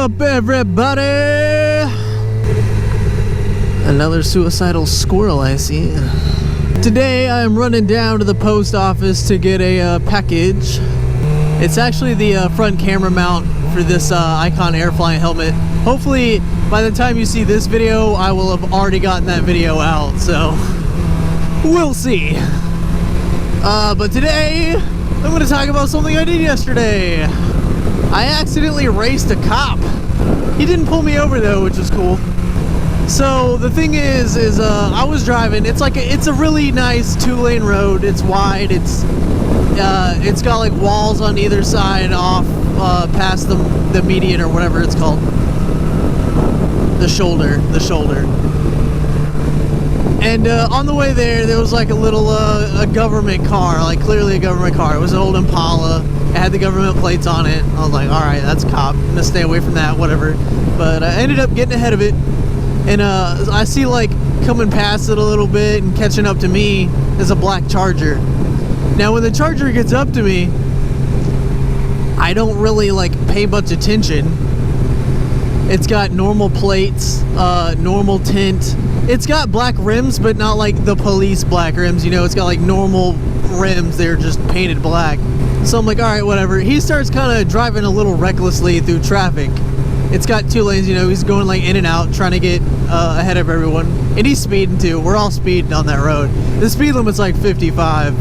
up, everybody? Another suicidal squirrel, I see. Today I am running down to the post office to get a package. It's actually the front camera mount for this Icon Air flying helmet. Hopefully by the time you see this video I will have already gotten that video out, so we'll see. But today I'm going to talk about something I did yesterday. I accidentally raced a cop. He didn't pull me over though, which was cool. So the thing is I was driving. It's a really nice 2-lane road. It's wide. It's got like walls on either side off past the median or whatever it's called. The shoulder. And on the way there was like a little a government car, like clearly a government car. It was an old Impala. It had the government plates on it. I was like, all right, that's a cop. I'm gonna stay away from that, whatever. But I ended up getting ahead of it. And I see like coming past it a little bit and catching up to me is a black Charger. Now when the Charger gets up to me, I don't really like pay much attention. It's got normal plates, normal tint. It's got black rims, but not like the police black rims, you know. It's got like normal rims. They're just painted black. So I'm like, all right, whatever. He starts kind of driving a little recklessly through traffic. It's got 2 lanes, you know. He's going like in and out, trying to get ahead of everyone. And he's speeding too. We're all speeding on that road. The speed limit's like 55.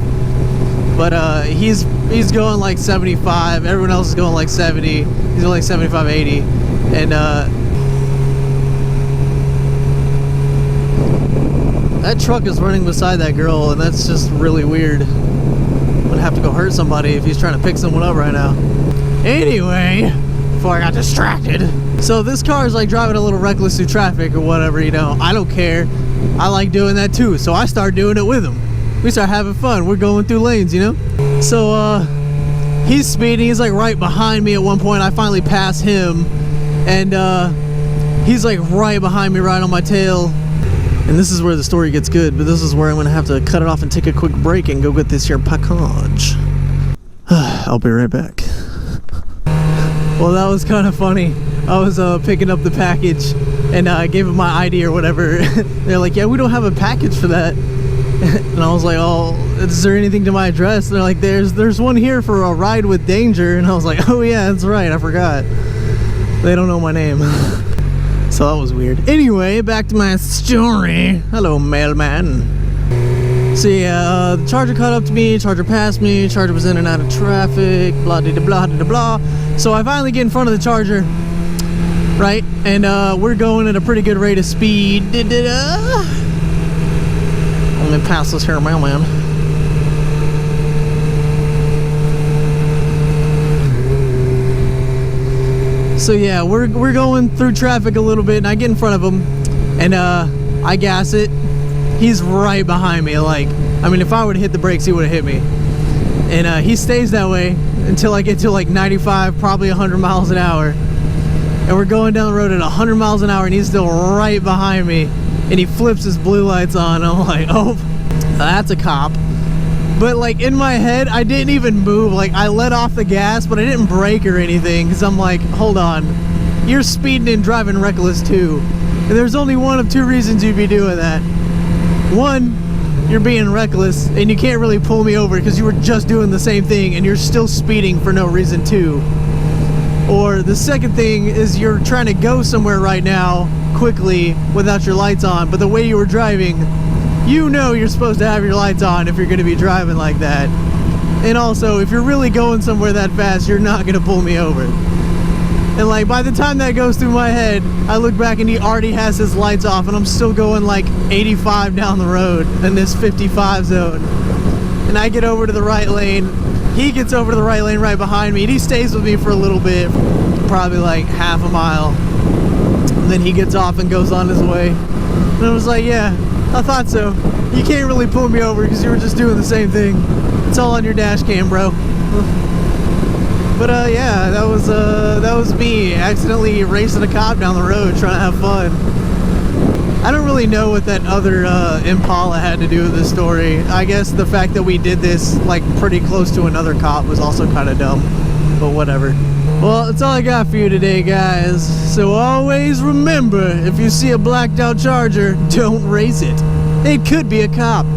But he's going like 75. Everyone else is going like 70. He's going like 75, 80. And that truck is running beside that girl, and that's just really weird. I'm gonna have to go hurt somebody if he's trying to pick someone up right now. Anyway, before I got distracted. So this car is like driving a little reckless through traffic or whatever, you know. I don't care. I like doing that too, so I start doing it with him. We start having fun. We're going through lanes, you know. So he's speeding. He's like right behind me at one point. I finally pass him, and he's like right behind me, right on my tail. And this is where the story gets good, but this is where I'm gonna have to cut it off and take a quick break and go get this here package. I'll be right back. Well, that was kind of funny. I was picking up the package, and I gave them my ID or whatever. They're like, yeah, we don't have a package for that. And I was like, oh, is there anything to my address? And they're like, there's one here for a ride with danger. And I was like, oh yeah, that's right, I forgot. They don't know my name. So that was weird. Anyway, back to my story. Hello, mailman. So yeah, the Charger caught up to me, Charger passed me, Charger was in and out of traffic, blah de blah de blah. So I finally get in front of the Charger, right? And we're going at a pretty good rate of speed. Let me pass this here mailman. So yeah, we're going through traffic a little bit, and I get in front of him, and I gas it. He's right behind me. Like, I mean, if I would have hit the brakes, he would have hit me. And he stays that way until I get to like 95, probably 100 miles an hour. And we're going down the road at 100 miles an hour, and he's still right behind me. And he flips his blue lights on. I'm like, oh, that's a cop. But like in my head, I didn't even move. Like I let off the gas, but I didn't brake or anything, because I'm like, hold on, you're speeding and driving reckless too. And there's only one of 2 reasons you'd be doing that. One, you're being reckless, and you can't really pull me over because you were just doing the same thing and you're still speeding for no reason too. Or the second thing is you're trying to go somewhere right now quickly without your lights on, but the way you were driving, you know you're supposed to have your lights on if you're going to be driving like that. And also, if you're really going somewhere that fast, you're not going to pull me over. And like by the time that goes through my head, I look back and he already has his lights off, and I'm still going like 85 down the road in this 55 zone. And I get over to the right lane. He gets over to the right lane right behind me, and he stays with me for a little bit, probably like half a mile. And then he gets off and goes on his way. And I was like, yeah, I thought so. You can't really pull me over because you were just doing the same thing. It's all on your dash cam, bro. But yeah, that was me accidentally racing a cop down the road trying to have fun. I don't really know what that other Impala had to do with this story. I guess the fact that we did this like pretty close to another cop was also kind of dumb, but whatever. Well, that's all I got for you today, guys. So always remember, if you see a blacked out Charger, don't race it. It could be a cop.